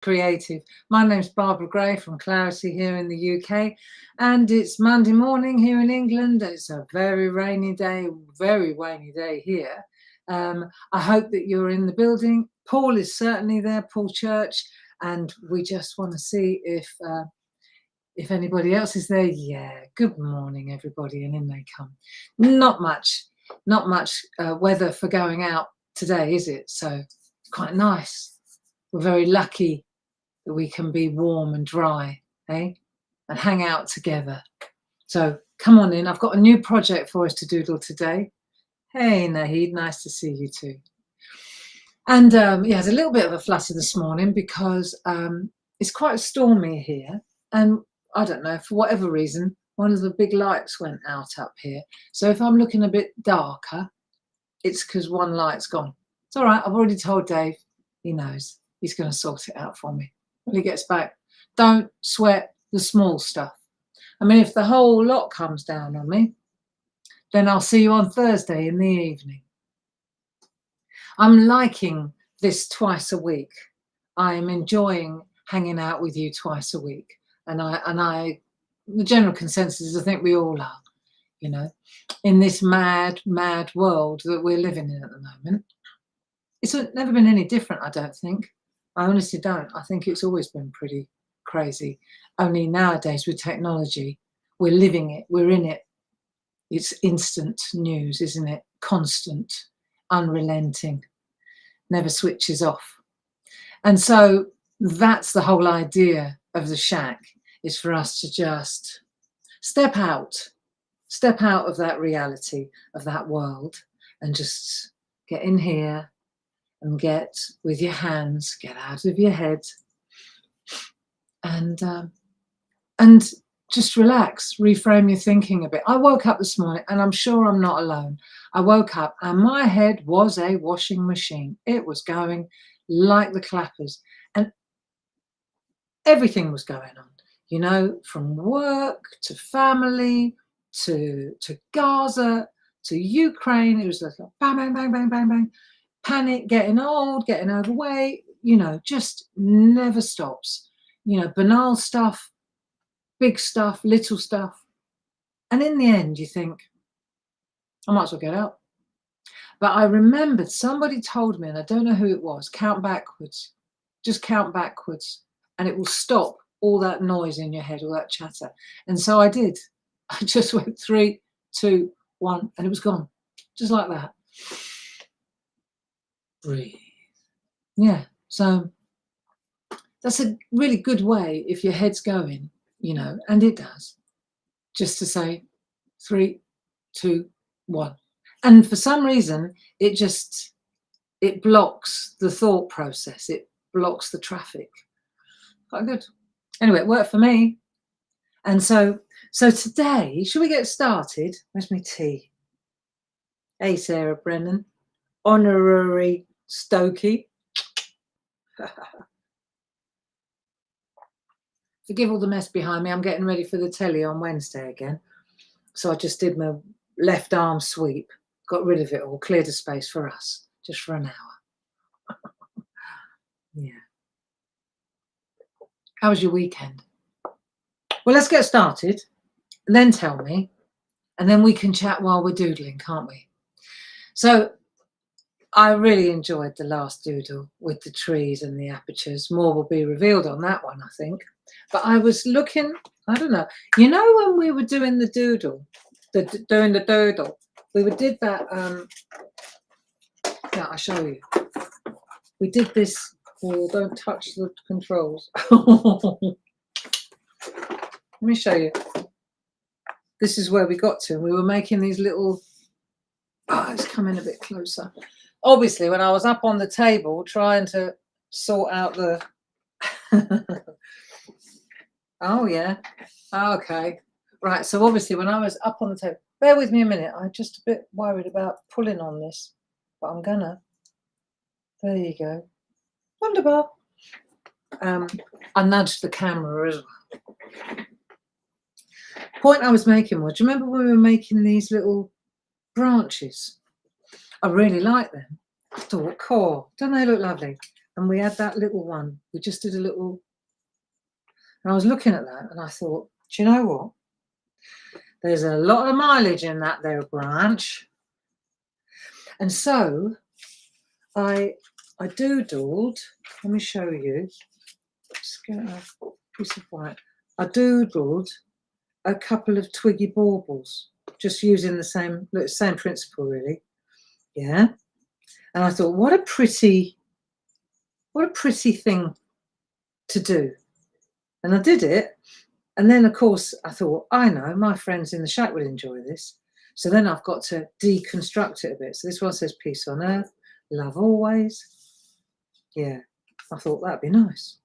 creative. My name's Barbara Gray from Clarity here in the UK, and it's Monday morning here in England. It's a very rainy day here. I hope that you're in the building. Paul is certainly there, Paul Church, and we just want to see if anybody else is there. Yeah, good morning everybody, and in they come. Not much weather for going out today, is it? So quite nice. We're very lucky that we can be warm and dry, and hang out together. So come on in. I've got a new project for us to doodle today. Hey Nahid, nice to see you too. And yeah, there's a little bit of a flutter this morning because it's quite stormy here, and I don't know, for whatever reason, one of the big lights went out up here. So if I'm looking a bit darker, it's because one light's gone. It's all right. I've already told Dave. He knows. He's going to sort it out for me when he gets back. Don't sweat the small stuff. I mean, if the whole lot comes down on me, then I'll see you on Thursday in the evening. I'm liking this twice a week. I am enjoying hanging out with you twice a week. And the general consensus is I think we all are, you know, in this mad world that we're living in at the moment. It's never been any different, I don't think. I honestly don't. I think it's always been pretty crazy. Only nowadays with technology, we're living it, we're in it. It's instant news, isn't it? Constant, unrelenting, never switches off. And so that's the whole idea of the SHAC, is for us to just step out of that reality, of that world, and just get in here and get with your hands, get out of your head, and just relax, reframe your thinking a bit. I woke up this morning, and I'm sure I'm not alone. I woke up and my head was a washing machine. It was going like the clappers, and everything was going on, you know, from work to family to Gaza to Ukraine. It was like bang, bang, bang, bang, bang, bang. Panic, getting old, getting overweight, you know, just never stops. You know, banal stuff, big stuff, little stuff. And in the end, you think, I might as well get out. But I remembered somebody told me, and I don't know who it was, count backwards. Just count backwards, and it will stop all that noise in your head, all that chatter. And so I did. I just went 3, 2, 1, and it was gone. Just like that. Breathe. Yeah, so that's a really good way if your head's going, you know, and it does, just to say 3, 2, 1. And for some reason, it blocks the thought process. It blocks the traffic. Quite good. Anyway, it worked for me. And so today, should we get started? Where's my tea? Hey, Sarah Brennan. Honorary Stokey. Forgive all the mess behind me. I'm getting ready for the telly on Wednesday again. So I just did my left arm sweep, got rid of it all, cleared a space for us, just for an hour. Yeah. How was your weekend? Well, let's get started, and then tell me, and then we can chat while we're doodling, can't we? So I really enjoyed the last doodle with the trees and the apertures. More will be revealed on that one, I think. But I was looking, I don't know, you know, when we were doing the doodle, we did that, yeah, I'll show you. We did this, oh, don't touch the controls. Let me show you. This is where we got to. We were making these little, oh, it's coming a bit closer. Obviously, when I was up on the table trying to sort out the... Oh, yeah. Okay. Right. So obviously, when I was up on the table, bear with me a minute. I'm just a bit worried about pulling on this, but I'm gonna. There you go. Wonderful. I nudged the camera as well. Point I was making was, do you remember when we were making these little branches? I really like them. I thought, cool, don't they look lovely? and we had that little one. We just did a little, and I was looking at that and I thought, do you know what? There's a lot of mileage in that there branch. And so I doodled, let me show you. Just get a piece of white. I doodled a couple of Twiggy baubles, just using the same principle, really. Yeah. And I thought, what a pretty thing to do. And I did it. And then, of course, I thought, I know my friends in the SHAC would enjoy this. So then I've got to deconstruct it a bit. So this one says peace on earth, love always. Yeah, I thought that'd be nice.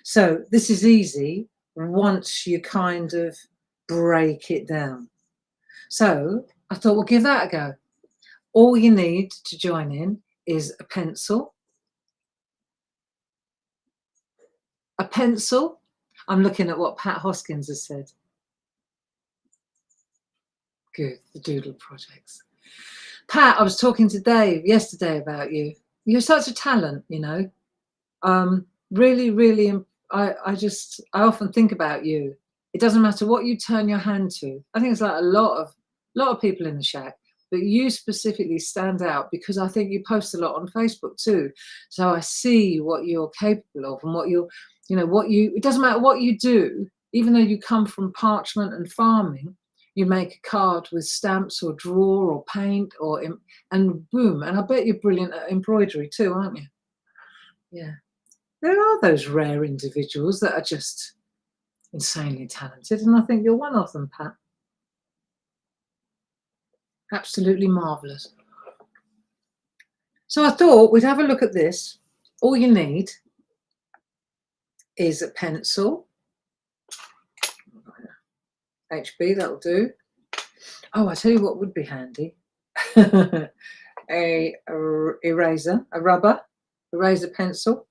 So this is easy once you kind of break it down. So I thought, we'll give that a go. All you need to join in is a pencil. A pencil. I'm looking at what Pat Hoskins has said. Good, the doodle projects. Pat, I was talking to Dave yesterday about you. You're such a talent, you know. Really, really, I often think about you. It doesn't matter what you turn your hand to. I think it's like a lot of people in the SHAC, but you specifically stand out because I think you post a lot on Facebook too. So I see what you're capable of and what you're, you know, it doesn't matter what you do, even though you come from parchment and farming, you make a card with stamps or draw or paint and boom. And I bet you're brilliant at embroidery too, aren't you? Yeah. There are those rare individuals that are just insanely talented, and I think you're one of them, Pat. Absolutely marvellous. So I thought we'd have a look at this. All you need is a pencil. HB, that'll do. Oh, I tell you what would be handy. a eraser, a rubber eraser pencil,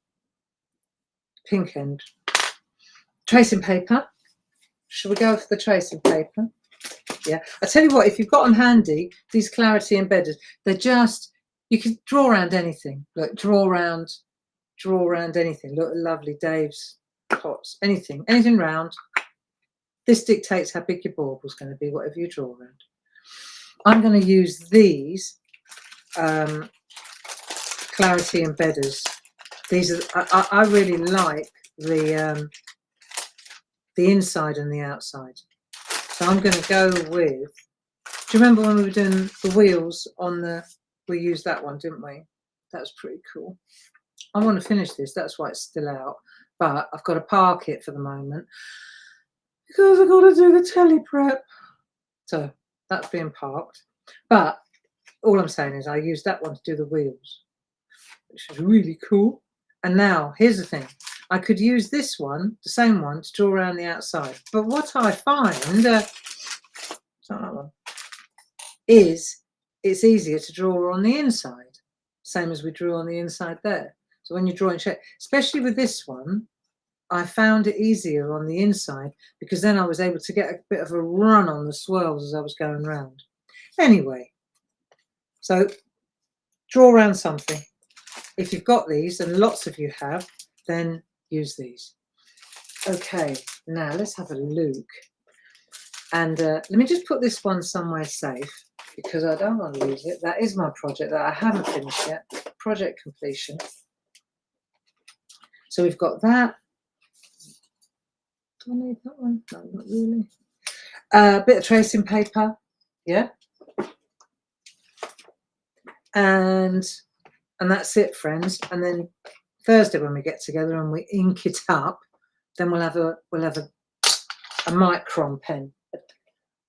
pink end. Tracing paper. Should we go for the tracing paper? Yeah. I tell you what, if you've got them handy, these clarity embedded, they're just, you can draw around anything. Look, draw around anything. Look, lovely Dave's pots, anything round. This dictates how big your bauble's going to be, whatever you draw around. I'm going to use these clarity embedders. These are, I really like the inside and the outside. So I'm going to go with, do you remember when we were doing the wheels on we used that one, didn't we? That was pretty cool. I want to finish this, that's why it's still out. But I've got to park it for the moment because I've got to do the telly prep. So that's being parked. But all I'm saying is I used that one to do the wheels, which is really cool. And now, here's the thing. I could use this one, the same one, to draw around the outside. But what I find is it's easier to draw on the inside, same as we drew on the inside there. So when you're drawing shape, especially with this one, I found it easier on the inside because then I was able to get a bit of a run on the swirls as I was going round. Anyway, so draw around something. If you've got these, and lots of you have, then use these. Okay, now let's have a look. And let me just put this one somewhere safe because I don't want to lose it. That is my project that I haven't finished yet. Project completion. So we've got that. Do I need that one? No, not really. A bit of tracing paper, yeah. And that's it, friends. And then Thursday when we get together and we ink it up, then we'll have a micron pen,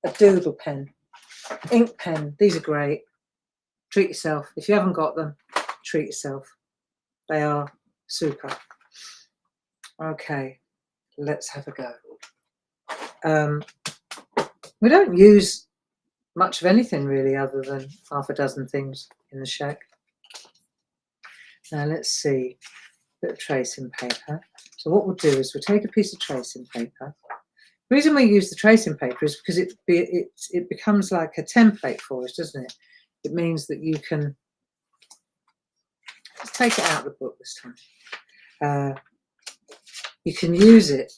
a doodle pen, ink pen. These are great. Treat yourself. If you haven't got them, treat yourself. They are super. Okay, let's have a go. We don't use much of anything really other than half a dozen things in the SHAC. Now let's see, a bit of tracing paper. So what we'll do is we'll take a piece of tracing paper. The reason we use the tracing paper is because it becomes like a template for us, doesn't it? It means that you can let's take it out of the book this time. You can use it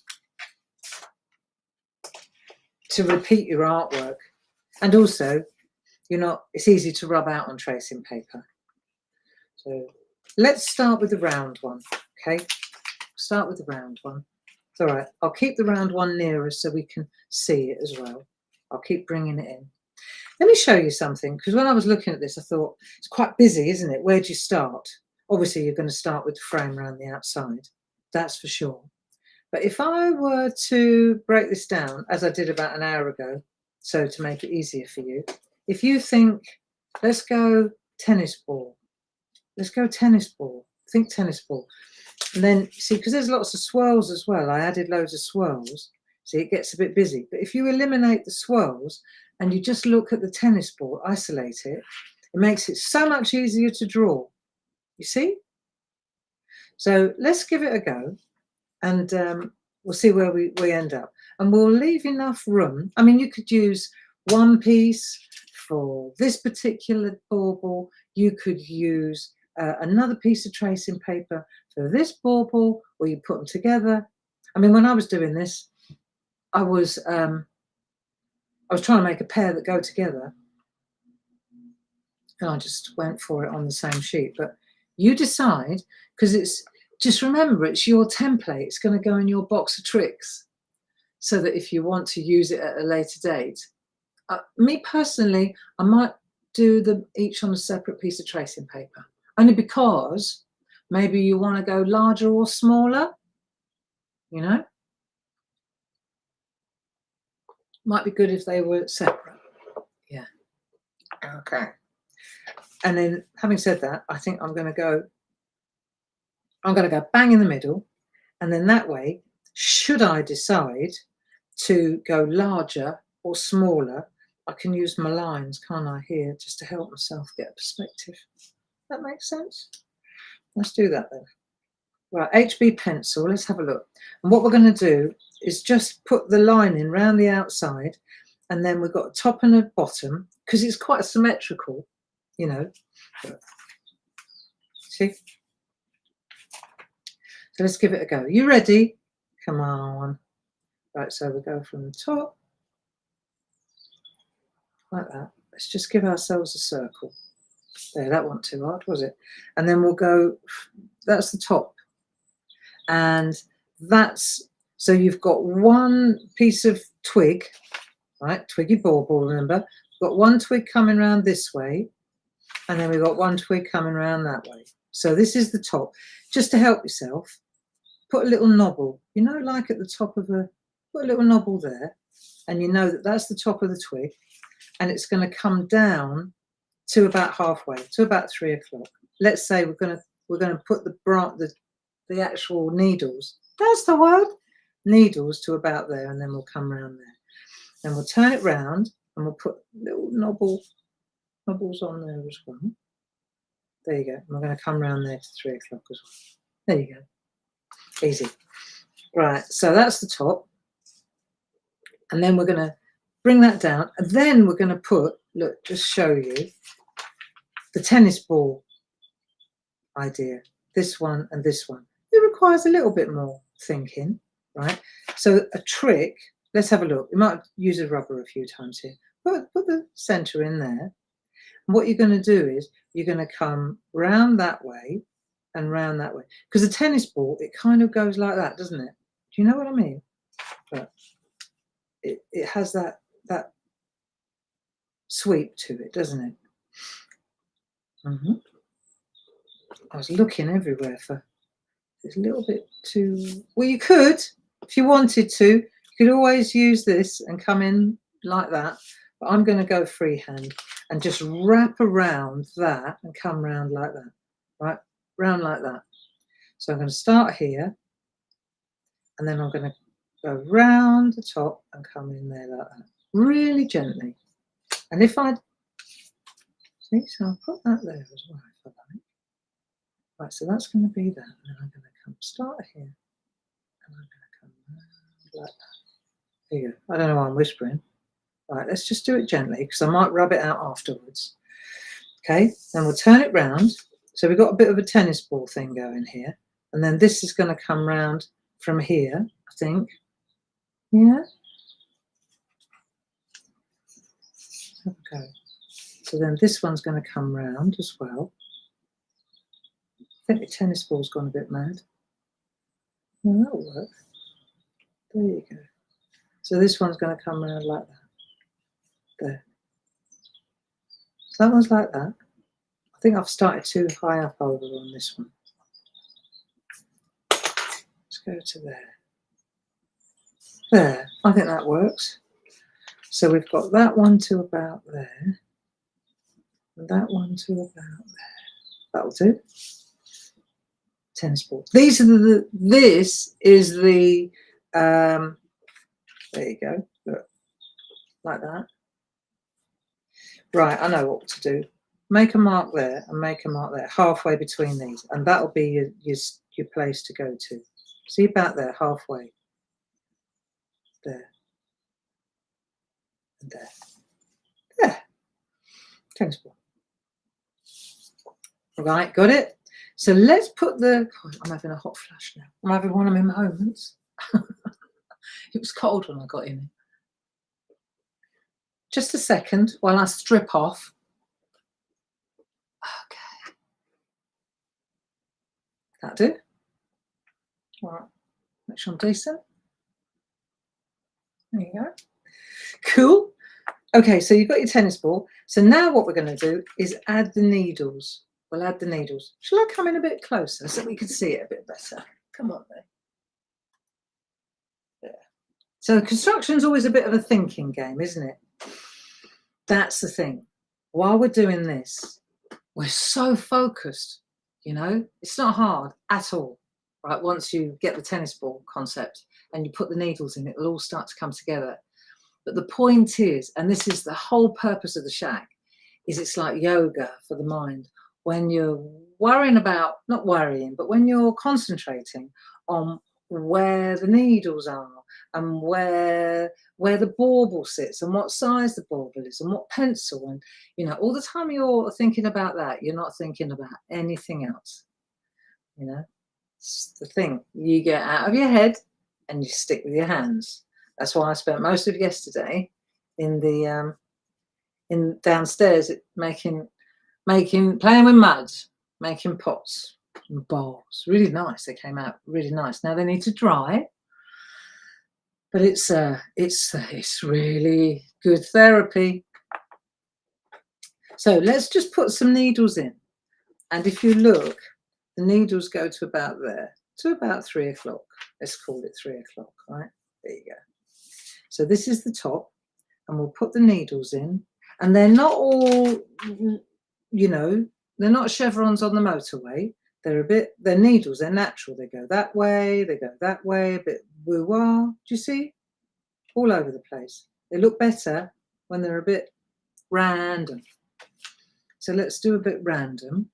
to repeat your artwork, and also it's easy to rub out on tracing paper. So let's start with the round one. Okay, start with the round one. It's all right, I'll keep the round one nearer so we can see it as well. I'll keep bringing it in. Let me show you something, because when I was looking at this I thought it's quite busy, isn't it? Where do you start? Obviously you're going to start with the frame around the outside, that's for sure. But if I were to break this down as I did about an hour ago, so to make it easier for you, if you think, let's go tennis ball, let's go tennis ball, think tennis ball. And then, see, because there's lots of swirls as well, I added loads of swirls. See, it gets a bit busy. But if you eliminate the swirls and you just look at the tennis ball, isolate it, it makes it so much easier to draw. You see? So let's give it a go, and we'll see where we end up. And we'll leave enough room. I mean, you could use one piece for this particular bauble. You could use another piece of tracing paper for this bauble, or you put them together. I mean, when I was doing this, I was trying to make a pair that go together, and I just went for it on the same sheet. But you decide, because just remember, it's your template. It's going to go in your box of tricks, so that if you want to use it at a later date. Me personally, I might do them each on a separate piece of tracing paper, only because maybe you want to go larger or smaller, Might be good if they were separate. Yeah. Okay. And then, having said that, I think I'm going to go bang in the middle, and then that way, should I decide to go larger or smaller, I can use my lines, can't I, here, just to help myself get a perspective. That makes sense? Let's do that then. Right, HB pencil, let's have a look. And what we're going to do is just put the line in round the outside, and then we've got a top and a bottom, because it's quite symmetrical, See? So let's give it a go. You ready? Come on. Right, so we go from the top, like that. Let's just give ourselves a circle. There, that wasn't too hard, was it? And then we'll go, that's the top. And that's, so you've got one piece of twig, right? Twiggy bauble, remember? We've got one twig coming around this way, and then we've got one twig coming around that way. So this is the top. Just to help yourself, put a little knobble, like at the top of put a little knobble there, and you know that that's the top of the twig, and it's going to come down to about halfway, to about 3 o'clock. Let's say we're going to put the actual needles, that's the word, needles, to about there, and then we'll come around there. Then we'll turn it round, and we'll put little nobbles on there as well. There you go. And we're going to come around there to 3 o'clock as well. There you go. Easy. Right, so that's the top. And then we're going to bring that down, and then we're going to put, look, just show you the tennis ball idea, this one and this one. It requires a little bit more thinking, right? So a trick, let's have a look. You might use a rubber a few times here. Put the center in there. And what you're going to do is you're going to come round that way and round that way. Because a tennis ball, it kind of goes like that, doesn't it? Do you know what I mean? But it has that sweep to it, doesn't it? I was looking everywhere for this little bit too. Well, you could, if you wanted to, you could always use this and come in like that. But I'm going to go freehand and just wrap around that and come round like that, right? Round like that. So I'm going to start here, and then I'm going to go round the top and come in there like that, really gently. And if I see, so I'll put that there as well if I like. Right, so that's going to be that, and then I'm going to come start here, and I'm going to come round like that. There you go. I don't know why I'm whispering. Right, let's just do it gently, because I might rub it out afterwards. Okay, then we'll turn it round, So we've got a bit of a tennis ball thing going here. And then this is going to come round from here, I think. Yeah. Let's have a go. So then this one's going to come round as well. I think the tennis ball's gone a bit mad. Well, that'll work. There you go. So this one's going to come around like that. There. So that one's like that. I think I've started too high up over on this one. Let's go to there. There. I think that works. So we've got that one to about there. And that one to about there. That'll do. Tennis ball. These are this is the, there you go. Look, like that. Right, I know what to do. Make a mark there and make a mark there, halfway between these, and that'll be your place to go to. See about there, halfway. There. And there. There. Tennis ball. Right, got it? So let's put the, God, I'm having a hot flush now. I'm having one of my moments. It was cold when I got in. Just a second while I strip off. Okay. That'll do. All right. Make sure I'm decent. There you go. Cool. Okay, so you've got your tennis ball. So now what we're going to do is add the needles. We'll add the needles. Shall I come in a bit closer so we can see it a bit better? Come on there. There. So construction's always a bit of a thinking game, isn't it? That's the thing. While we're doing this, we're so focused, you know, it's not hard at all, right? Once you get the tennis ball concept and you put the needles in, it'll all start to come together. But the point is, and this is the whole purpose of the SHAC, is it's like yoga for the mind. When you're worrying about, not worrying, but when you're concentrating on where the needles are and where the bauble sits and what size the bauble is and what pencil, and you know, all the time you're thinking about that, you're not thinking about anything else. You know, it's the thing, you get out of your head and you stick with your hands. That's why I spent most of yesterday in the in downstairs playing with mud, making pots and bowls. Really nice. They came out really nice. Now they need to dry, but it's really good therapy. So let's just put some needles in, and if you look, the needles go to about there, to about 3 o'clock. Let's call it 3 o'clock, right? There you go. So this is the top, and we'll put the needles in, and they're not all, you know, they're not chevrons on the motorway. They're needles, they're natural. They go that way, a bit woo-wah. Do you see? All over the place. They look better when they're a bit random. So let's do a bit random,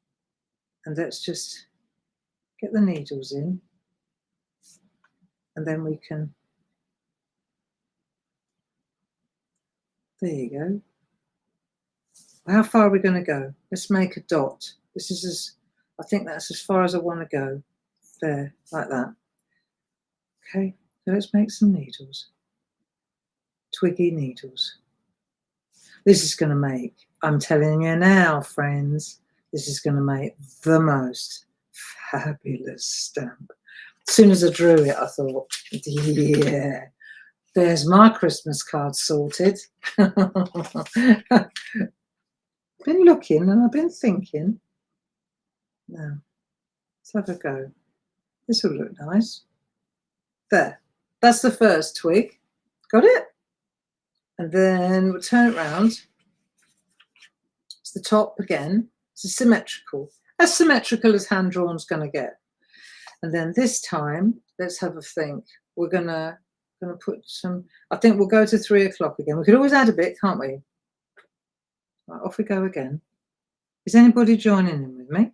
and let's just get the needles in, and then we can, there you go. How far are we going to go? Let's make a dot. This is I think that's as far as I want to go. There, like that. Okay, so let's make some needles. Twiggy needles. This is going to make, I'm telling you now, friends, this is going to make the most fabulous stamp. As soon as I drew it, I thought, yeah, there's my Christmas card sorted. Been looking and I've been thinking. Now, let's have a go. This will look nice. There. That's the first twig. Got it? And then we'll turn it round. It's the top again. It's symmetrical. As symmetrical as hand-drawn's going to get. And then this time, let's have a think. We're gonna put some, I think we'll go to 3 o'clock again. We could always add a bit, can't we? Right, off we go again. Is anybody joining in with me?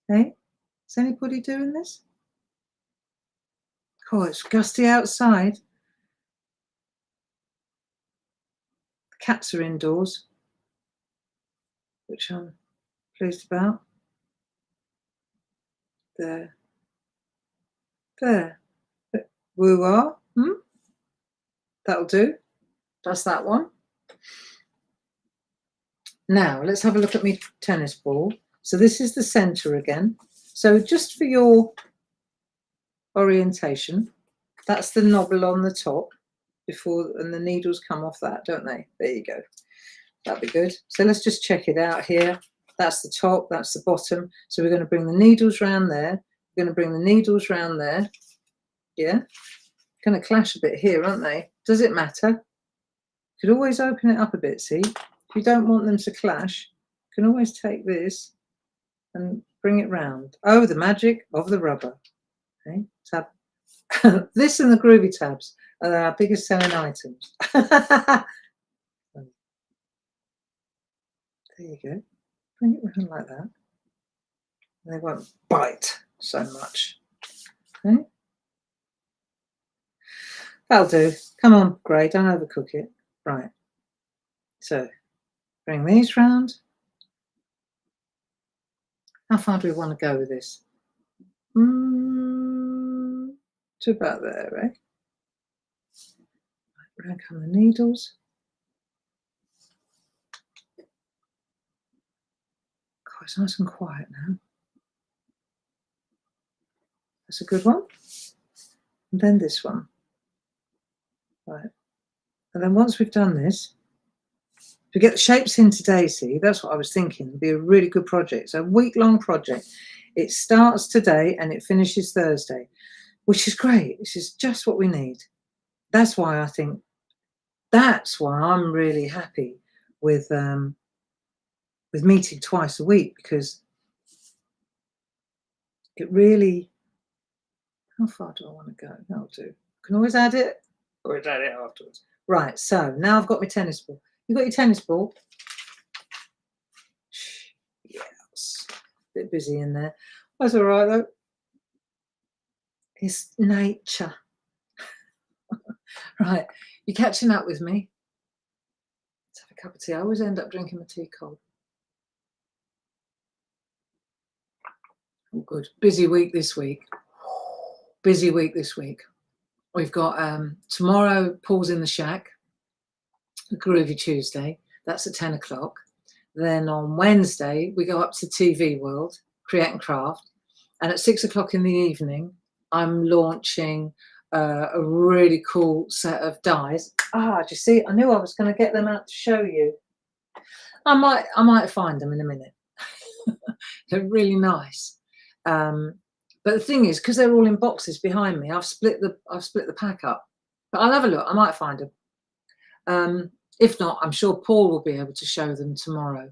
Hey, is anybody doing this? Oh, it's gusty outside. The cats are indoors, which I'm pleased about. There. There. Woo-ah. That'll do. That's that one. Now, let's have a look at my tennis ball. So this is the centre again. So just for your orientation, that's the knobble on the top before, and the needles come off that, don't they? There you go. That'd be good. So let's just check it out here. That's the top, that's the bottom. So we're going to bring the needles round there. We're going to bring the needles round there. Yeah. Going to clash a bit here, aren't they? Does it matter? You could always open it up a bit, see? If you don't want them to clash, you can always take this and bring it round. Oh, the magic of the rubber. Okay, tab. This and the groovy tabs are our biggest selling items. There you go. Bring it round like that. And they won't bite so much. Okay. That'll do. Come on, Gray, don't overcook it. Right. So bring these round. How far do we want to go with this? To about there, eh? Right, round come the needles. God, it's nice and quiet now. That's a good one. And then this one. Right. And then once we've done this, to get the shapes in today, see, that's what I was thinking. It'd be a really good project. It's a week-long project. It starts today and it finishes Thursday, which is great. This is just what we need. That's why I think, that's why I'm really happy with meeting twice a week, because it really, how far do I want to go? That'll do. Can always add it, or add it afterwards. Right, so now I've got my tennis ball. You got your tennis ball? Yes. A bit busy in there. That's all right though. It's nature. Right, you catching up with me? Let's have a cup of tea. I always end up drinking my tea cold. Oh, good. Busy week this week. Busy week this week. We've got tomorrow, Paul's in the SHAC. Groovy Tuesday, that's at 10 o'clock. Then on Wednesday, we go up to TV World, Create and Craft. And at 6 o'clock in the evening, I'm launching a really cool set of dies. Ah, do you see? I knew I was going to get them out to show you. I might find them in a minute. They're really nice. But the thing is, because they're all in boxes behind me, I've split the pack up. But I'll have a look. I might find them. If not, I'm sure Paul will be able to show them tomorrow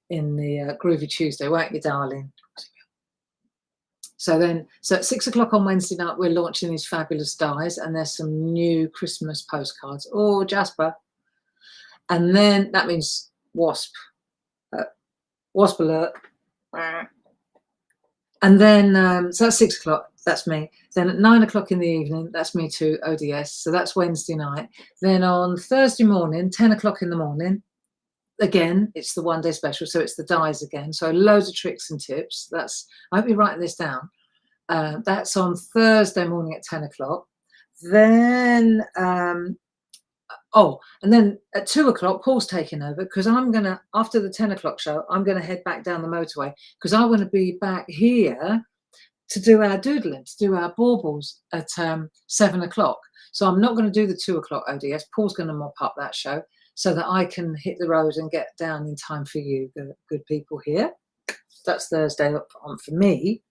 in the Groovy Tuesday, won't you, darling? So at 6 o'clock on Wednesday night, we're launching these fabulous dies, and there's some new Christmas postcards. Oh, Jasper. And then that means wasp. Wasp alert. And then, so that's 6 o'clock. That's me. Then at 9 o'clock in the evening, that's me too, ODS. So that's Wednesday night. Then on Thursday morning, 10 o'clock in the morning, again, it's the one day special. So it's the dies again. So loads of tricks and tips. I hope you're writing this down. That's on Thursday morning at 10 o'clock. Then, and then at 2 o'clock, Paul's taking over, because I'm going to, after the 10 o'clock show, I'm going to head back down the motorway, because I want to be back here to do our doodling, to do our baubles at 7 o'clock. So I'm not going to do the 2 o'clock ODS. Paul's going to mop up that show so that I can hit the road and get down in time for you, the good people here. That's Thursday on for me.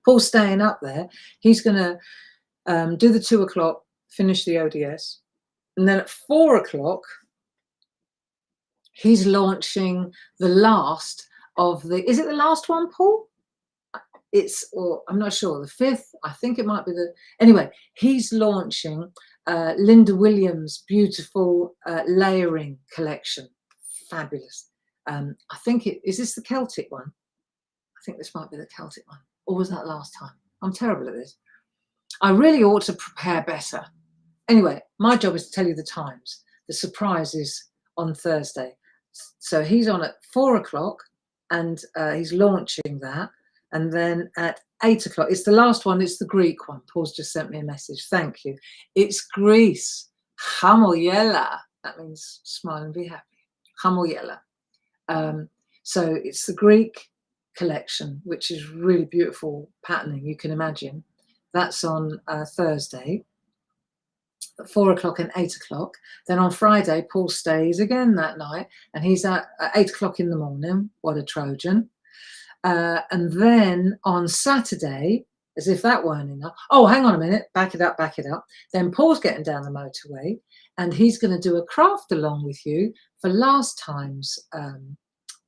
Paul's staying up there. He's going to do the 2 o'clock, finish the ODS. And then at 4 o'clock, he's launching the last of the, is it the last one, Paul? Or I'm not sure, the 5th, I think it might be anyway, he's launching Linda Williams' beautiful layering collection. Fabulous. I think is this the Celtic one? I think this might be the Celtic one. Or was that last time? I'm terrible at this. I really ought to prepare better. Anyway, my job is to tell you the times. The surprise is on Thursday. So he's on at 4 o'clock. and he's launching that. And then at 8 o'clock, it's the last one, it's the Greek one. Paul's just sent me a message. Thank you. It's Greece. Hamoyela. That means smile and be happy. Hamoyela. So it's the Greek collection, which is really beautiful patterning, you can imagine. That's on Thursday at 4 o'clock and 8 o'clock. Then on Friday, Paul stays again that night, and he's at 8 o'clock in the morning. What a Trojan. And then on Saturday, as if that weren't enough. Oh, hang on a minute. Back it up, back it up. Then Paul's getting down the motorway, and he's going to do a craft along with you for last time's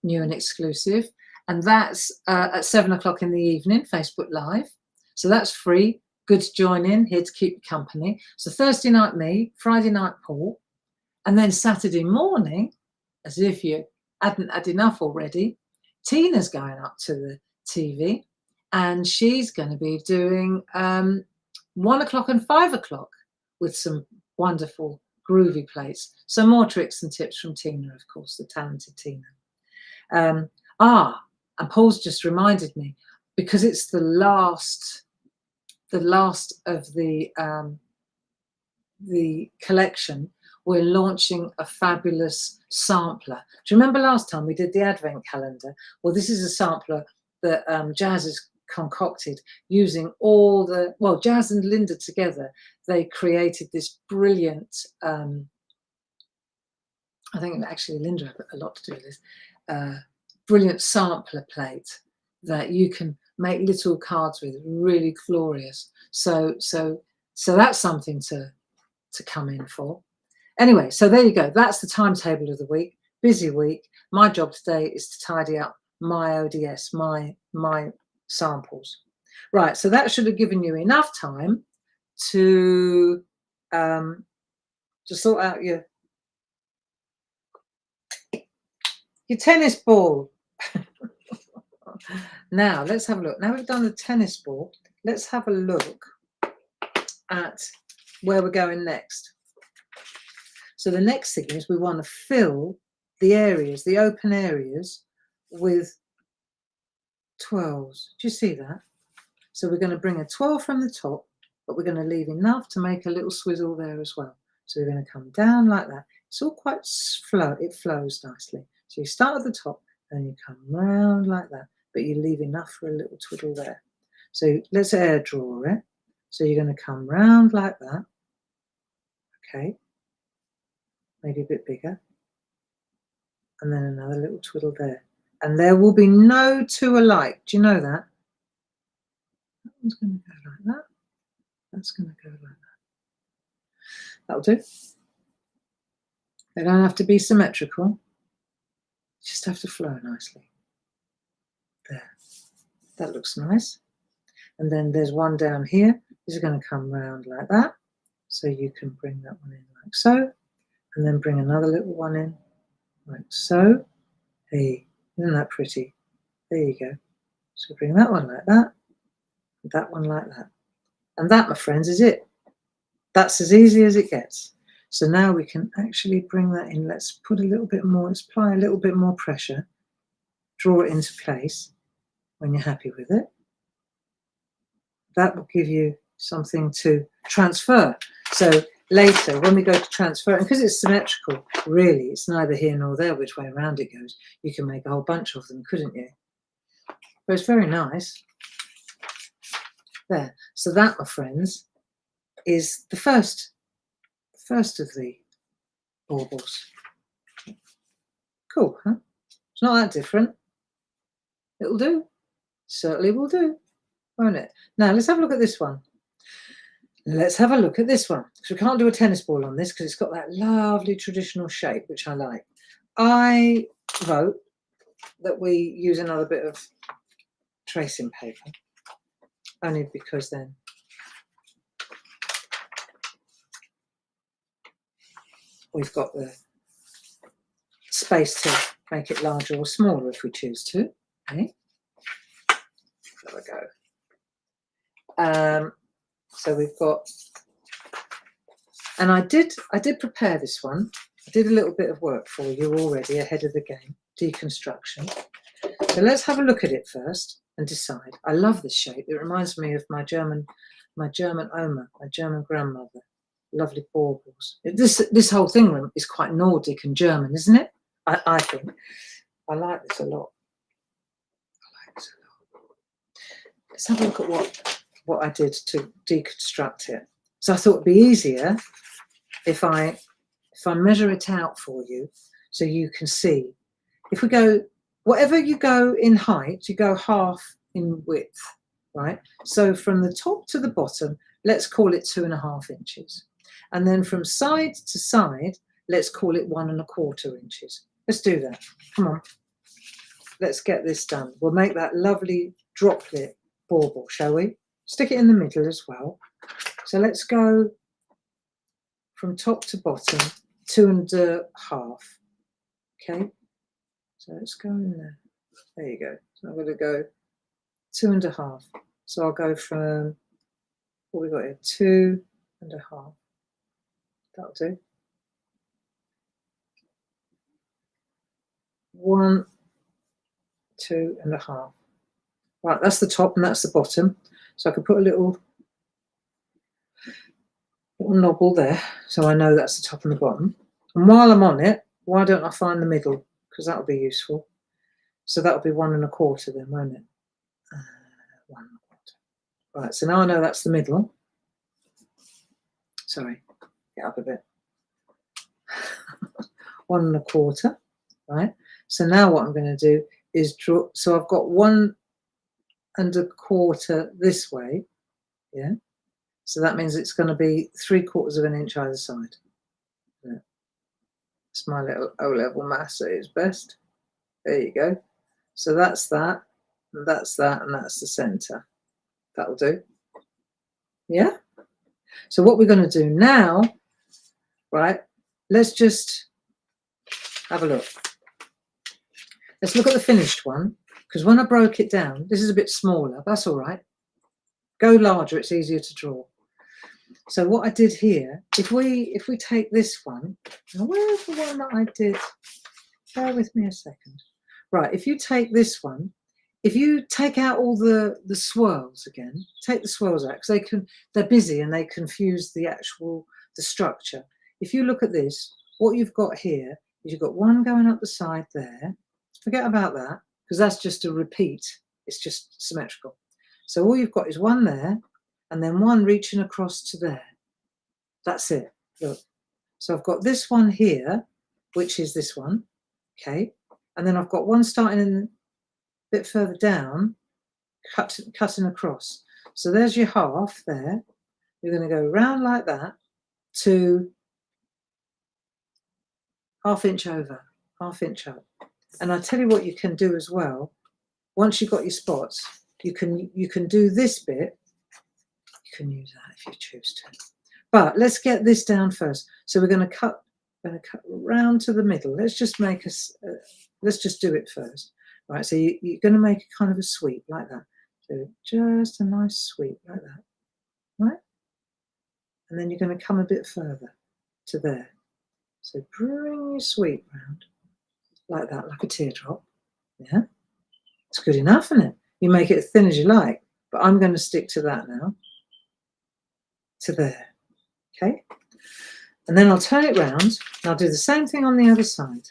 new and exclusive. And that's at 7 o'clock in the evening, Facebook Live. So that's free. Good to join in, here to keep you company. So Thursday night, me, Friday night, Paul. And then Saturday morning, as if you hadn't had enough already, Tina's going up to the TV, and she's going to be doing 1 o'clock and 5 o'clock with some wonderful groovy plates. So more tricks and tips from Tina, of course, the talented Tina. And Paul's just reminded me, because it's the last of the collection, we're launching a fabulous sampler. Do you remember last time we did the advent calendar? Well, this is a sampler that Jazz has concocted using all the, well, Jazz and Linda together, they created this brilliant, I think actually Linda had a lot to do with this, brilliant sampler plate that you can make little cards with, really glorious. So that's something to come in for. Anyway, so there you go. That's the timetable of the week. Busy week. My job today is to tidy up my ODS, my samples. Right, so that should have given you enough time to sort out your tennis ball. Now, let's have a look. Now we've done the tennis ball, let's have a look at where we're going next. So the next thing is we want to fill the areas, the open areas, with 12s. Do you see that? So we're going to bring a 12 from the top, but we're going to leave enough to make a little swizzle there as well. So we're going to come down like that. It's all quite it flows nicely. So you start at the top, and you come round like that, but you leave enough for a little twiddle there. So let's air draw it. So you're going to come round like that. Okay. Maybe a bit bigger. And then another little twiddle there. And there will be no two alike. Do you know that? That one's going to go like that. That's going to go like that. That'll do. They don't have to be symmetrical. Just have to flow nicely. There. That looks nice. And then there's one down here. This is going to come round like that. So you can bring that one in like so. And then bring another little one in like so. Hey, isn't that pretty? There you go. So bring that one like that. That one like that. And that, my friends, is it. That's as easy as it gets. So now we can actually bring that in. Let's put a little bit more, let's apply a little bit more pressure. Draw it into place when you're happy with it. That will give you something to transfer. So later, when we go to transfer, and because it's symmetrical, really, it's neither here nor there which way around it goes. You can make a whole bunch of them, couldn't you? But it's very nice. There. So that, my friends, is the first of the baubles. Cool, huh? It's not that different. It'll do. Certainly will do, won't it? Now, let's have a look at this one. Let's have a look at this one. So we can't do a tennis ball on this because it's got that lovely traditional shape, which I like. I vote that we use another bit of tracing paper, only because then we've got the space to make it larger or smaller if we choose to. Okay. There we go. So we've got, and I did prepare this one. I did a little bit of work for you already ahead of the game, deconstruction. So let's have a look at it first and decide. I love this shape. It reminds me of my German Oma, my German grandmother. Lovely baubles. This whole thing is quite Nordic and German, isn't it? I think. I like this a lot. Let's have a look at what I did to deconstruct it. So I thought it'd be easier if I measure it out for you so you can see. If we go, whatever you go in height, you go half in width, right? So from the top to the bottom, let's call it 2.5 inches. And then from side to side, let's call it 1 1/4 inches. Let's do that. Come on. Let's get this done. We'll make that lovely droplet bauble, shall we? Stick it in the middle as well. So let's go from top to bottom, 2.5. Okay. So let's go in there. There you go. So I'm going to go 2.5. So I'll go from what we got here, 2.5. That'll do. 1, 2.5. Right, that's the top and that's the bottom. So I can put a little knobble there, so I know that's the top and the bottom. And while I'm on it, why don't I find the middle? Because that'll be useful. So that'll be 1 1/4 then, won't it? 1 1/4. Right, so now I know that's the middle. Sorry, get up a bit. 1 1/4. Right. So now what I'm going to do is draw. So I've got 1 1/4 this way. Yeah. So that means it's going to be 3/4 of an inch either side. Yeah. It's my little O-level maths at its best. There you go. So that's that, and that's that, and that's the centre. That'll do. Yeah. So what we're going to do now, right? Let's just have a look. Let's look at the finished one, because when I broke it down, this is a bit smaller. That's all right. Go larger, it's easier to draw. So what I did here, if we take this one, now where's the one that I did? Bear with me a second. Right, if you take this one, if you take out all the swirls again, take the swirls out, because they're busy and they confuse the structure. If you look at this, what you've got here is you've got one going up the side there. Forget about that, because that's just a repeat. It's just symmetrical. So all you've got is one there, and then one reaching across to there. That's it. Look. So I've got this one here, which is this one. Okay. And then I've got one starting in a bit further down, cutting across. So there's your half there. You're going to go round like that to 1/2 inch over, 1/2 inch up. And I tell you what you can do as well. Once you've got your spots, you can do this bit. You can use that if you choose to. But let's get this down first. So we're going to cut round to the middle. Let's just make let's just do it first. Right, so you're going to make a kind of a sweep like that. So just a nice sweep like that. Right? And then you're going to come a bit further to there. So bring your sweep round like that, like a teardrop. Yeah? It's good enough, isn't it? You make it as thin as you like, but I'm going to stick to that now. To there. Okay? And then I'll turn it round and I'll do the same thing on the other side.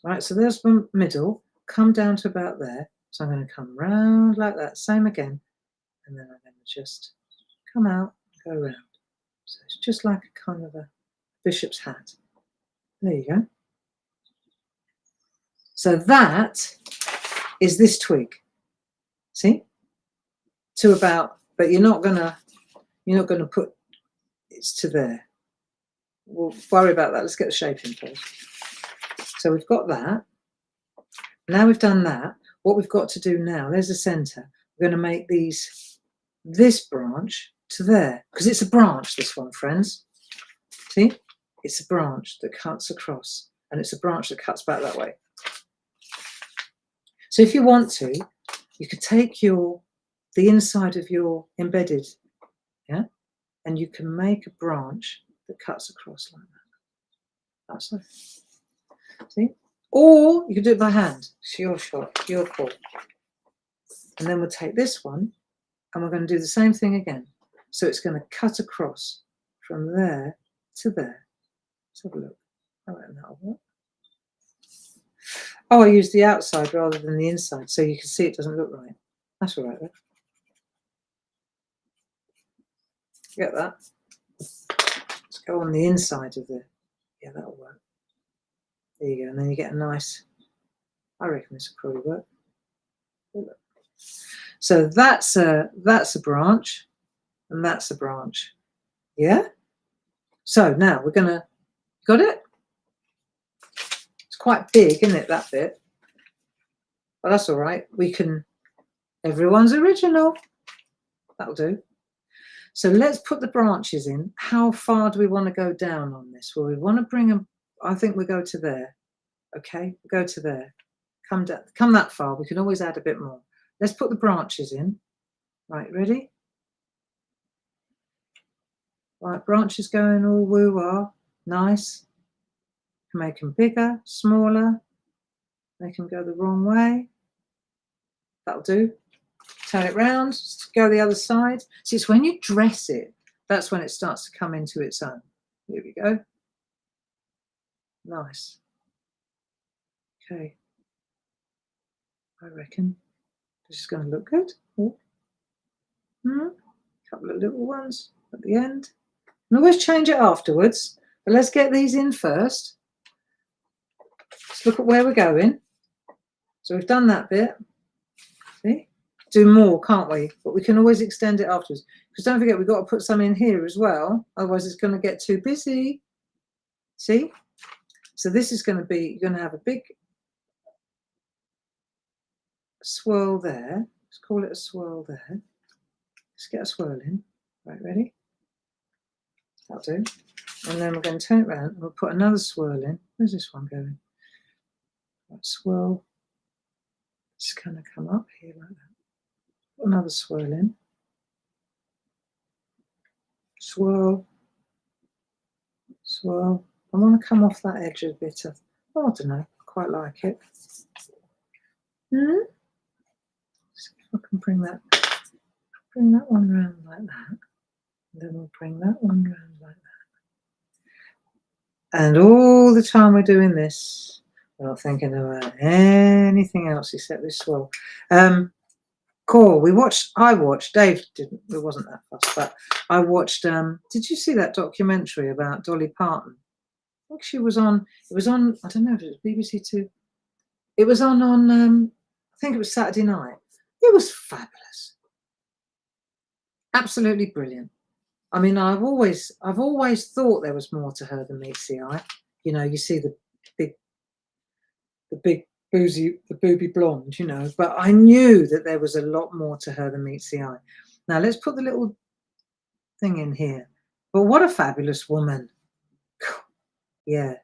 Right, so there's the middle, come down to about there. So I'm going to come round like that, same again. And then I'm going to just come out, go round. So it's just like a kind of a bishop's hat. There you go. So that is this twig. See? To about, but you're not gonna put it's to there. We'll worry about that. Let's get the shape in first. So we've got that. Now we've done that. What we've got to do now, there's the center. We're going to make this branch to there, because it's a branch, this one, friends. See? It's a branch that cuts across, and it's a branch that cuts back that way. So if you want to, you could take the inside of your embedded, yeah, and you can make a branch that cuts across like that. That's it. See? Or you can do it by hand. It's your shot, your call. And then we'll take this one and we're going to do the same thing again. So it's going to cut across from there to there. Let's have a look. I reckon that'll work. Oh, I used the outside rather than the inside, so you can see it doesn't look right. That's all right then. Get that? Let's go on the inside of the, yeah, that'll work. There you go, and then you get a nice, I reckon this will probably work. So that's a branch, and that's a branch. Yeah? So now we're gonna, got it? It's quite big, isn't it, that bit? But that's all right. We can, everyone's original. That'll do. So let's put the branches in. How far do we want to go down on this? Well, we want to bring them, I think we go to there. Okay, go to there. Come down, come that far. We can always add a bit more. Let's put the branches in. Right, ready? Right, branches going all woo-wah. Nice. Make them bigger, smaller. Make them go the wrong way. That'll do. Turn it round, go the other side. See, it's when you dress it, that's when it starts to come into its own. Here we go. Nice. Okay. I reckon this is going to look good. Couple of little ones at the end. And always change it afterwards. But let's get these in first. Let's look at where we're going. So we've done that bit. See? Do more, can't we? But we can always extend it afterwards. Because don't forget, we've got to put some in here as well. Otherwise, it's going to get too busy. See? So this is going to be, you're going to have a big swirl there. Let's call it a swirl there. Let's get a swirl in. Right, ready? That'll do. And then we're going to turn it around and we'll put another swirl in. Where's this one going? Right, swirl. It's going to come up here like that. Put another swirl in. Swirl. Swirl. I want to come off that edge a bit. I don't know. I quite like it. See if I can bring that one round like that. And then we'll bring that one round like that. And all the time we're doing this, we're not thinking about anything else except this swirl. Cool. I watched, Dave didn't, it wasn't that fast, but I watched, did you see that documentary about Dolly Parton? I think she was on, it was on, I don't know if it was BBC Two. It was on I think it was Saturday night. It was fabulous. Absolutely brilliant. I mean, I've always thought there was more to her than meets the eye. You know, you see the big booby blonde, you know, but I knew that there was a lot more to her than meets the eye. Now let's put the little thing in here. But what a fabulous woman. Yeah.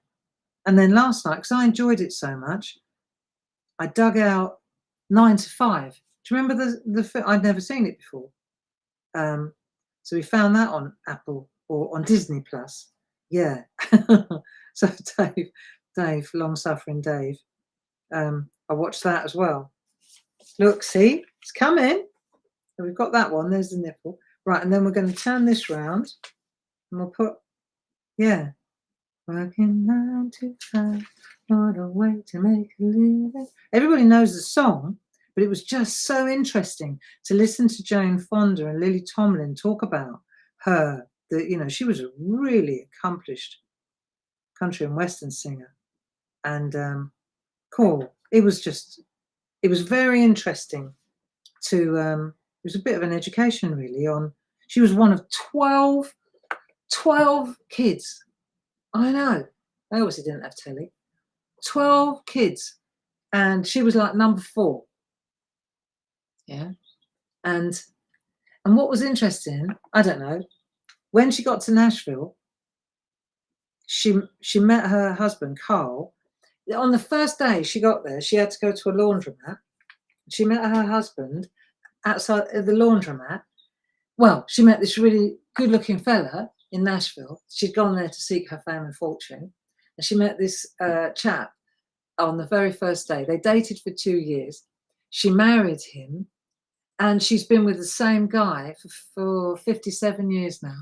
And then last night, because I enjoyed it so much, I dug out 9 to 5. Do you remember the I'd never seen it before. So we found that on Apple or on Disney Plus. Yeah. So Dave, long-suffering Dave, I watched that as well. Look, see, it's coming. So we've got that one. There's the nipple. Right, and then we're going to turn this round and we'll put, yeah. Working 9 to 5, what a way to make a living. Everybody knows the song, but it was just so interesting to listen to Jane Fonda and Lily Tomlin talk about her. That, you know, she was a really accomplished country and western singer. And cool. It was very interesting to, it was a bit of an education really on, she was one of 12 kids. I know. They obviously didn't have telly. 12 kids. And she was like number 4. Yeah. And what was interesting, I don't know, when she got to Nashville, she met her husband, Carl. On the first day she got there, she had to go to a laundromat. She met her husband outside the laundromat. Well, she met this really good-looking fella in Nashville. She'd gone there to seek her fame and fortune. And she met this chap on the very first day. They dated for 2 years. She married him, and she's been with the same guy for 57 years now.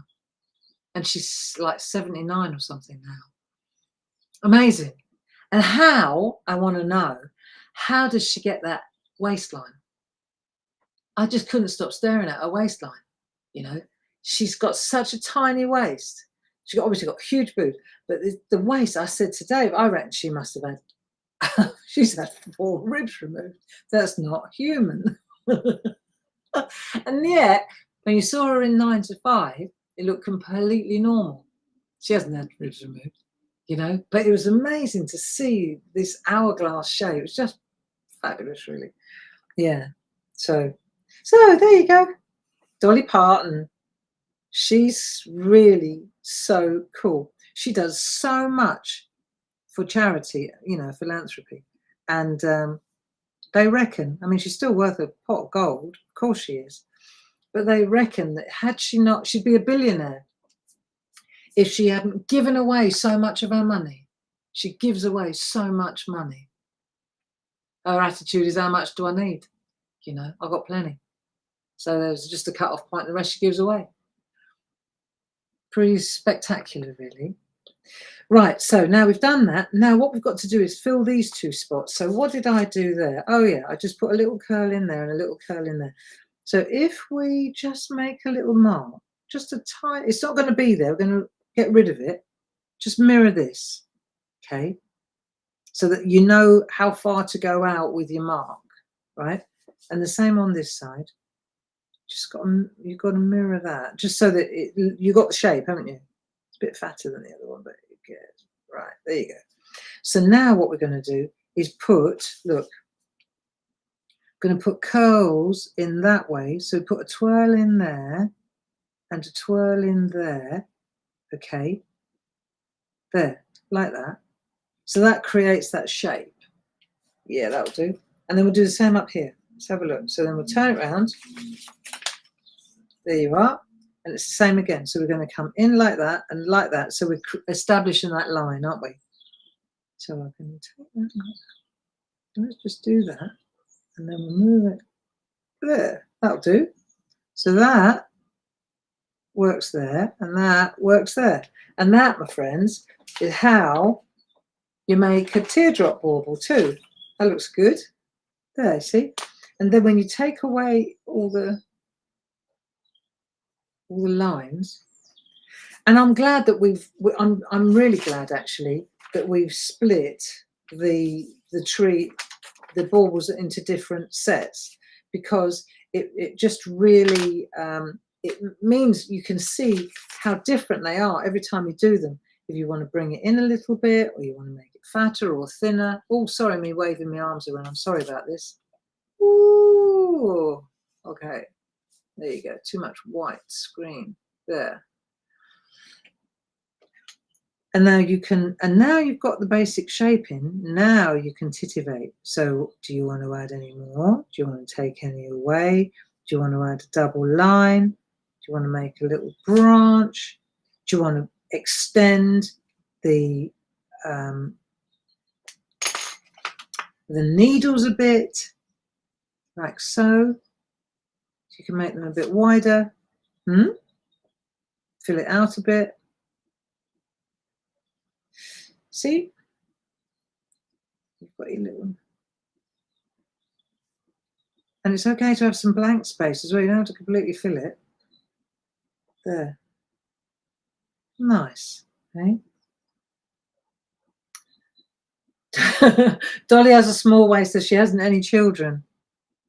And she's like 79 or something now. Amazing. And how, I want to know, how does she get that waistline? I just couldn't stop staring at her waistline. You know, she's got such a tiny waist. She's obviously got huge boobs, but the waist, I said to Dave, I reckon she must have had, she's had 4 ribs removed. That's not human. And yet, when you saw her in 9 to 5, it looked completely normal. She hasn't had ribs removed, you know, but it was amazing to see this hourglass shape. It was just fabulous, really. Yeah. So there you go. Dolly Parton. She's really so cool. She does so much for charity, you know, philanthropy. And they reckon, I mean, she's still worth a pot of gold. Of course she is. But they reckon that had she not, she'd be a billionaire if she hadn't given away so much of her money. She gives away so much money. Her attitude is, how much do I need? You know, I've got plenty. So there's just a cut-off point. The rest she gives away. Pretty spectacular, really. Right, so now we've done that. Now what we've got to do is fill these 2 spots. So what did I do there? Oh yeah, I just put a little curl in there and a little curl in there. So if we just make a little mark, just a tiny, it's not going to be there. We're going to get rid of it. Just mirror this, okay? So that you know how far to go out with your mark, right? And the same on this side. You've got to mirror that, just so that you got the shape, haven't you? It's a bit fatter than the other one, but good. Right, there you go. So now what we're going to do is put, look, going to put curls in that way. So put a twirl in there and a twirl in there. Okay, there, like that. So that creates that shape. Yeah, that'll do. And then we'll do the same up here. Let's have a look. So then we'll turn it around. There you are. And it's the same again. So we're going to come in like that and like that. So we're establishing that line, aren't we? So I'm going to take that. Let's just do that. And then we'll move it there. That'll do. So that works there and that works there. And that, my friends, is how you make a teardrop bauble too. That looks good. There, see? And then when you take away all the lines, and I'm glad that I'm really glad actually that we've split the baubles into different sets, because it just really it means you can see how different they are every time you do them. If you want to bring it in a little bit, or you want to make it fatter or thinner. Oh, sorry, me waving my arms around. I'm sorry about this. Ooh, okay. There you go. Too much white screen there. And now you can, and now you've got the basic shape in. Now you can titivate. So do you want to add any more? Do you want to take any away? Do you want to add a double line? Do you want to make a little branch? Do you want to extend the needles a bit, like so? You can make them a bit wider. Fill it out a bit. See? You've got your little... And it's okay to have some blank space as well. You don't have to completely fill it. There. Nice. Okay? Dolly has a small waist, so she hasn't any children.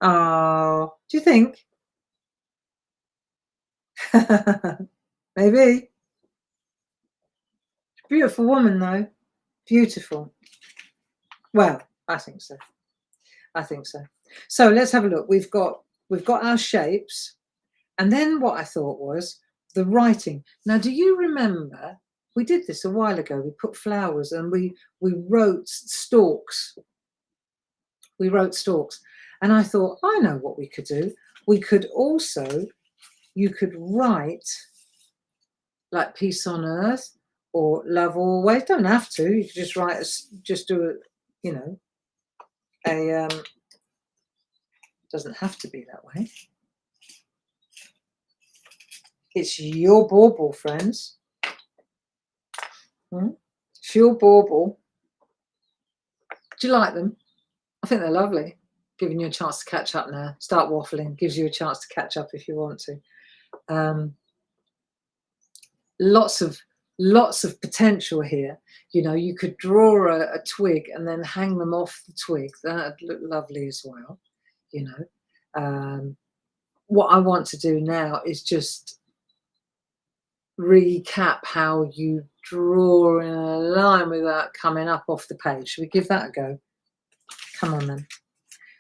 Oh, do you think? Maybe. Beautiful woman, though. Beautiful. Well, I think so. I think so. So let's have a look. We've got our shapes, and then what I thought was the writing. Now, do you remember we did this a while ago? We put flowers and we wrote stalks. We wrote stalks, and I thought, I know what we could do. We could also, you could write like peace on earth or love always. Don't have to. You could just write, just do you know, a doesn't have to be that way. It's your bauble, friends. It's your bauble. Do you like them? I think they're lovely. Giving you a chance to catch up now. Start waffling. Gives you a chance to catch up if you want to. Lots of potential here. You know, you could draw a twig and then hang them off the twig. That'd look lovely as well. You know, what I want to do now is just recap how you draw in a line without coming up off the page. Should we give that a go? Come on then.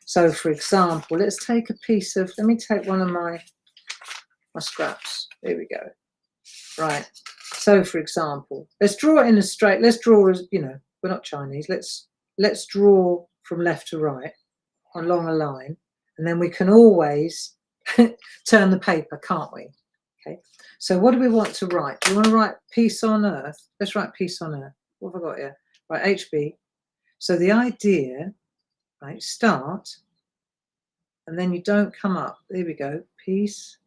So for example, let's take a piece of, let me take one of my scraps. Here we go. Right. So for example, let's draw it in a straight, let's draw as, you know, we're not Chinese. Let's draw from left to right along a line, and then we can always turn the paper, can't we? Okay. So what do we want to write? Do you want to write peace on earth? Let's write peace on earth. What have I got here? Right, HB. So the idea, right, start, and then you don't come up. There we go. Peace.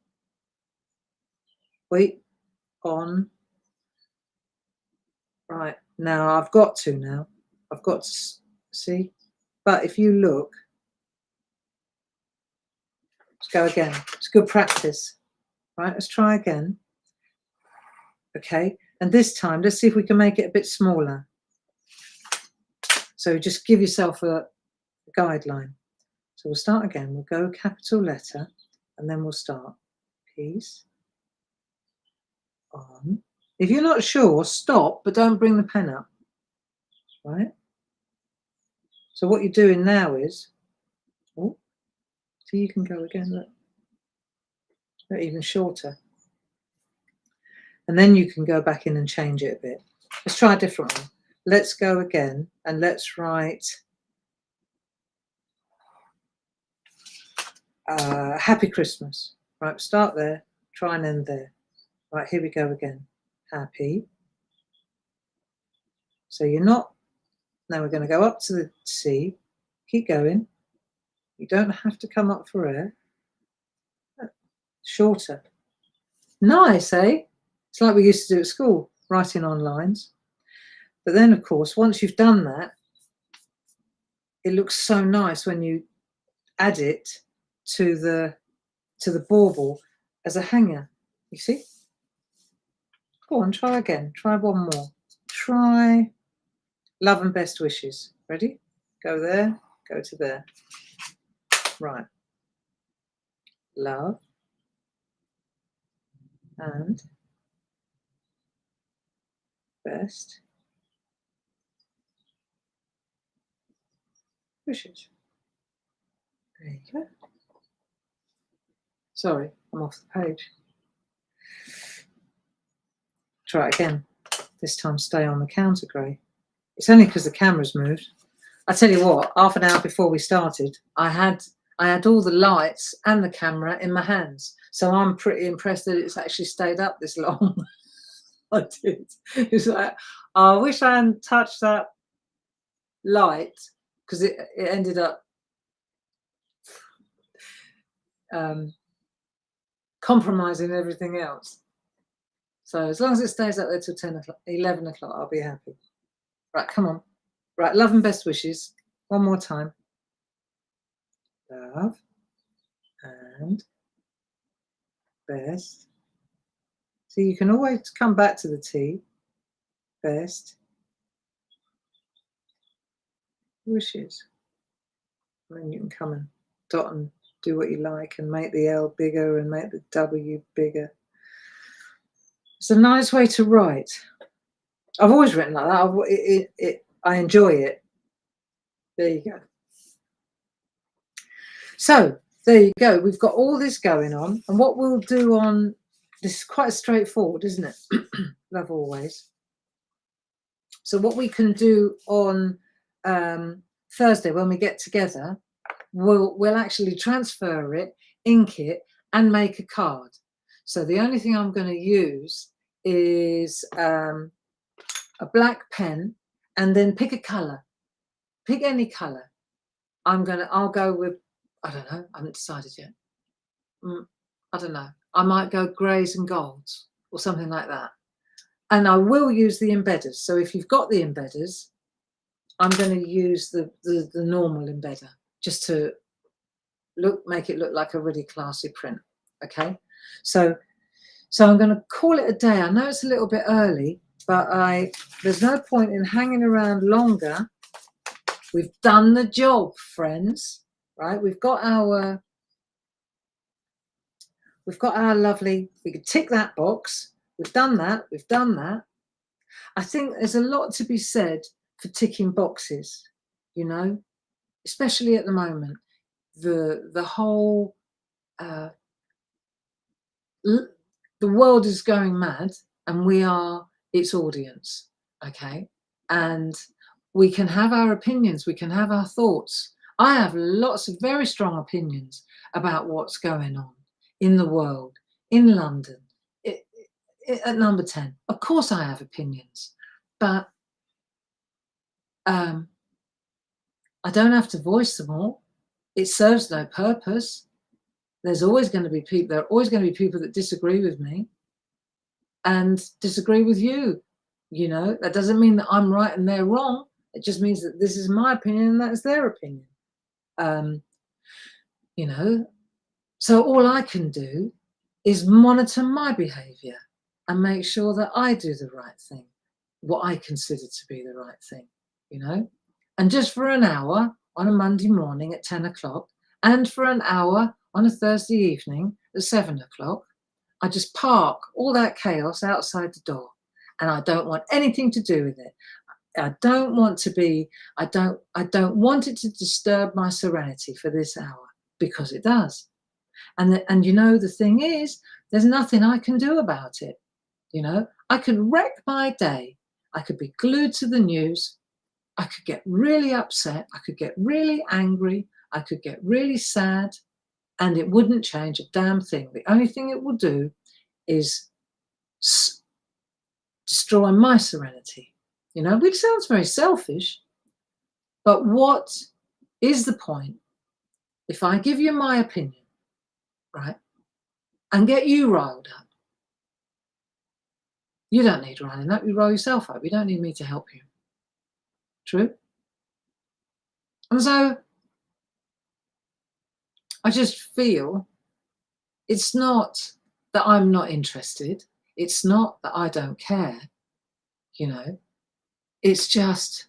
Wait on. Right, now I've got to see. But if you look, let's go again. It's good practice. Right, let's try again. Okay, and this time, let's see if we can make it a bit smaller. So just give yourself a guideline. So we'll start again. We'll go capital letter, and then we'll start. Peace on. If you're not sure, stop, but don't bring the pen up. Right? So what you're doing now is, oh, so you can go again, look. They're even shorter. And then you can go back in and change it a bit. Let's try a different one. Let's go again, and let's write Happy Christmas. Right, start there, try and end there. Right, here we go again. Happy. So you're not, now we're going to go up to the C, keep going. You don't have to come up for air. Shorter. Nice, eh? It's like we used to do at school, writing on lines. But then, of course, once you've done that, it looks so nice when you add it to the bauble as a hanger. You see? Go on, try again. Try one more. Try love and best wishes. Ready? Go there, go to there. Right. Love and best wishes. There you go. Sorry, I'm off the page. Try it again. This time stay on the counter, Gray. It's only because the camera's moved. I tell you what, half an hour before we started, I had all the lights and the camera in my hands. So I'm pretty impressed that it's actually stayed up this long. I did. It's like, I wish I hadn't touched that light, because it ended up compromising everything else. So as long as it stays up there till 10 o'clock, 11 o'clock, I'll be happy. Right, come on. Right, love and best wishes. One more time. Love and best. So you can always come back to the T. Best wishes. And then you can come and dot and do what you like and make the L bigger and make the W bigger. It's a nice way to write. I've always written like that. I enjoy it. There you go. So there you go. We've got all this going on, and what we'll do on this is quite straightforward, isn't it? Love always. So what we can do on Thursday when we get together, we'll actually transfer it, ink it, and make a card. So the only thing I'm going to use is a black pen, and then pick a colour. pick any colour. I'll go with, I don't know, I haven't decided yet. I don't know. I might go greys and golds or something like that. And I will use the embedders. So if you've got the embedders, I'm going to use the normal embedder just to make it look like a really classy print. Okay, so I'm going to call it a day. I know it's a little bit early, but there's no point in hanging around longer. We've done the job, friends. Right? We've got our lovely. We could tick that box. We've done that. We've done that. I think there's a lot to be said for ticking boxes, you know, especially at the moment. The whole the world is going mad, and we are its audience. Okay, and we can have our opinions, we can have our thoughts. I have lots of very strong opinions about what's going on in the world, in London, at number 10. Of course I have opinions, but I don't have to voice them all. It serves no purpose. There's always going to be people. There are always going to be people that disagree with me and disagree with you. You know, that doesn't mean that I'm right and they're wrong. It just means that this is my opinion and that's their opinion. You know, so all I can do is monitor my behavior and make sure that I do the right thing, what I consider to be the right thing, you know. And just for an hour on a Monday morning at 10 o'clock and for an hour on a Thursday evening at 7 o'clock, I just park all that chaos outside the door, and I don't want anything to do with it. I don't want to be, I don't want it to disturb my serenity for this hour, because it does. And you know, the thing is, there's nothing I can do about it. You know, I could wreck my day. I could be glued to the news. I could get really upset. I could get really angry. I could get really sad, and it wouldn't change a damn thing. The only thing it will do is destroy my serenity, you know, which sounds very selfish. But what is the point if I give you my opinion, right, and get you riled up? You don't need riling up. You rile yourself up. You don't need me to help you. True? And so I just feel it's not that I'm not interested. It's not that I don't care, you know. It's just,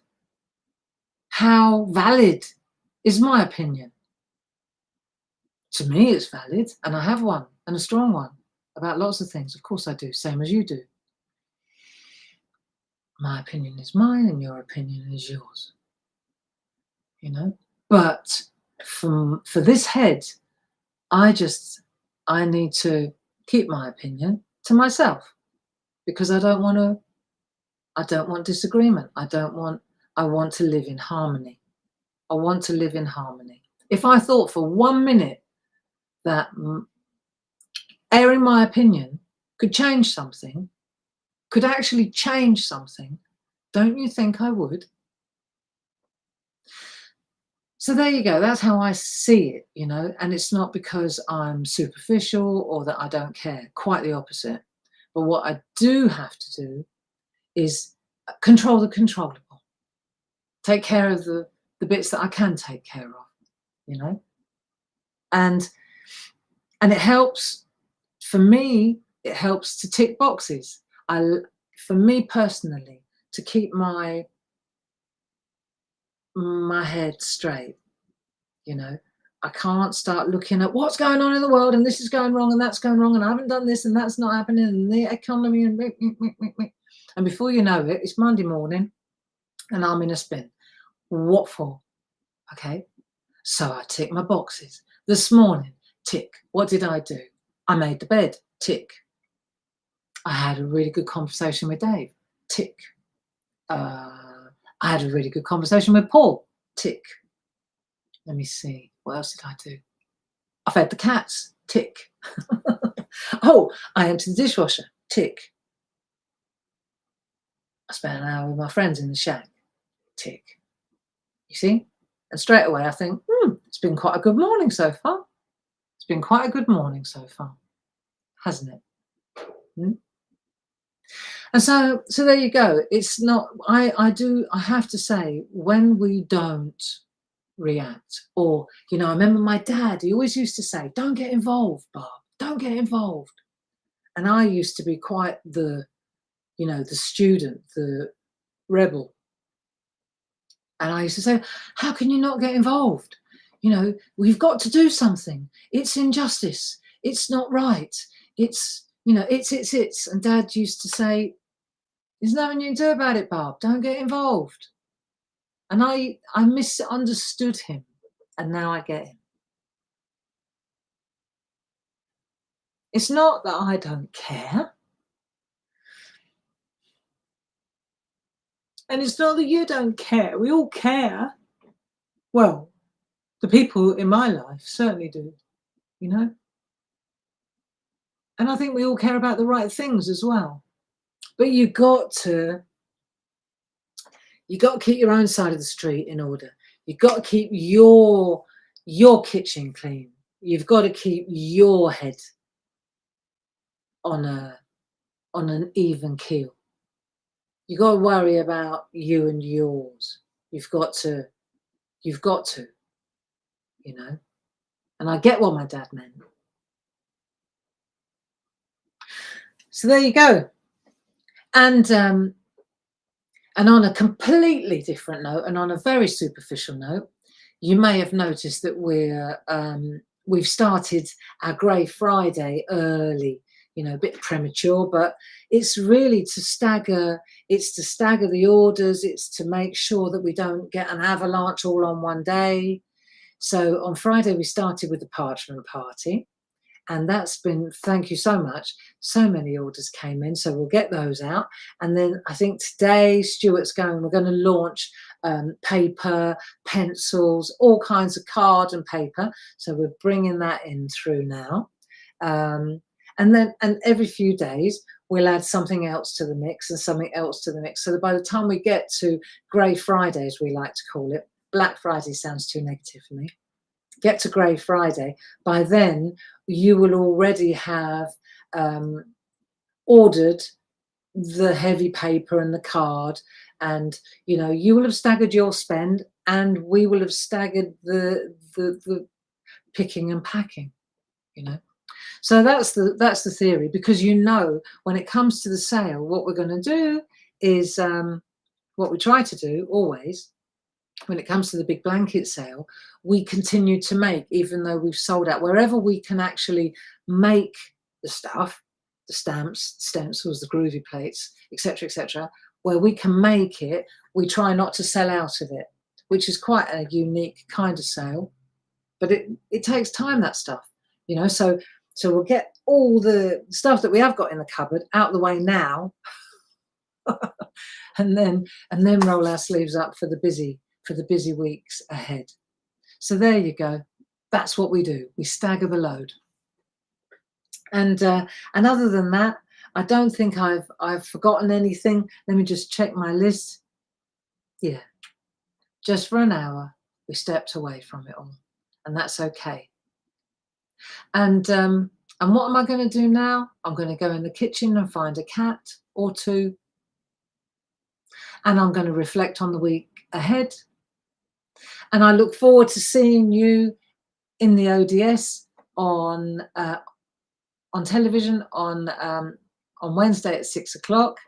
how valid is my opinion? To me, it's valid, and I have one, and a strong one, about lots of things. Of course I do, same as you do. My opinion is mine, and your opinion is yours, you know. But for this head, I need to keep my opinion to myself, because I don't want disagreement. I want to live in harmony. I want to live in harmony. If I thought for 1 minute that airing my opinion could change something, could actually change something, don't you think I would? So there you go. That's how I see it, you know, and it's not because I'm superficial or that I don't care. Quite the opposite. But what I do have to do is control the controllable. Take care of the bits that I can take care of, you know. And it helps, for me, it helps to tick boxes. For me personally, to keep my head straight, you know. I can't start looking at what's going on in the world, and this is going wrong and that's going wrong, and I haven't done this and that's not happening, and the economy, and before you know it, it's Monday morning and I'm in a spin. What for? Okay, so I tick my boxes. This morning, tick. What did I do? I made the bed. Tick. I had a really good conversation with Dave. Tick. I had a really good conversation with Paul. Tick. Let me see. What else did I do? I fed the cats. Tick. Oh, I emptied the dishwasher. Tick. I spent an hour with my friends in the SHAC. Tick. You see? And straight away I think, it's been quite a good morning so far. It's been quite a good morning so far, hasn't it? Mm? And so there you go. It's not, I have to say, when we don't react, or, I remember my dad, he always used to say, don't get involved, Barb, don't get involved. And I used to be quite the student, the rebel. And I used to say, how can you not get involved? We've got to do something. It's injustice. It's not right. It's, it's. And Dad used to say, there's nothing you can do about it, Barb. Don't get involved. And I misunderstood him. And now I get him. It's not that I don't care. And it's not that you don't care. We all care. Well, the people in my life certainly do, And I think we all care about the right things as well. But you got to keep your own side of the street in order. You've got to keep your kitchen clean. You've got to keep your head on an even keel. You've got to worry about you and yours. You've got to, And I get what my dad meant. So there you go. And on a completely different note, and on a very superficial note, you may have noticed that we've started our Grey Friday early. A bit premature, but it's really to stagger. It's to stagger the orders. It's to make sure that we don't get an avalanche all on one day. So on Friday we started with the parchment party, and that's been, thank you so much. So many orders came in, so we'll get those out. And then I think today Stuart's we're going to launch paper, pencils, all kinds of card and paper. So we're bringing that in through now. And every few days we'll add something else to the mix and something else to the mix. So that by the time we get to Grey Friday, as we like to call it, Black Friday sounds too negative for me. Get to Grey Friday. By then, you will already have ordered the heavy paper and the card, and you will have staggered your spend, and we will have staggered the picking and packing. So that's the theory, because when it comes to the sale, what we're going to do is what we try to do always. When it comes to the big blanket sale, we continue to make, even though we've sold out, wherever we can actually make the stuff, the stamps, stencils, the groovy plates, etc., where we can make it, we try not to sell out of it, which is quite a unique kind of sale. But it takes time, that stuff, So we'll get all the stuff that we have got in the cupboard out the way now, and then roll our sleeves up for the busy weeks ahead. So there you go. That's what we do. We stagger the load. And other than that, I don't think I've forgotten anything. Let me just check my list. Yeah, just for an hour we stepped away from it all, and that's okay. And what am I going to do now? I'm going to go in the kitchen and find a cat or two, and I'm going to reflect on the week ahead. And I look forward to seeing you in the ODS on television on Wednesday at 6 o'clock.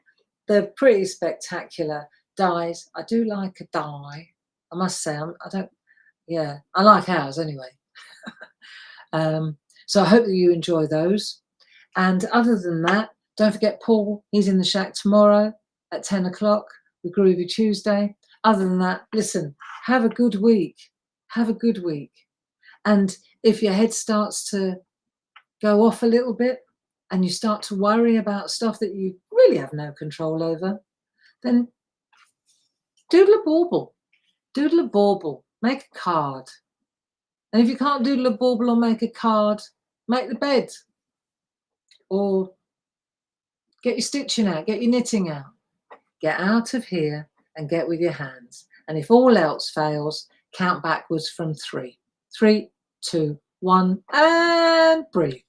They're pretty spectacular dies. I do like a die, I must say. I like ours anyway. So I hope that you enjoy those. And other than that, don't forget Paul. He's in the SHAC tomorrow at 10 o'clock. We Groovy Tuesday. Other than that, listen, have a good week. Have a good week. And if your head starts to go off a little bit and you start to worry about stuff that you really have no control over, then doodle a bauble. Doodle a bauble. Make a card. And if you can't doodle a bauble or make a card, make the bed. Or get your stitching out, get your knitting out. Get out of here and get with your hands. And if all else fails, count backwards from 3. 3, 2, 1, and breathe.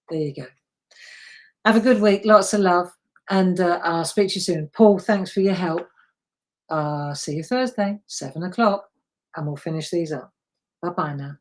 There you go. Have a good week. Lots of love. And I'll speak to you soon. Paul, thanks for your help. See you Thursday, 7 o'clock, and we'll finish these up. Bye-bye now.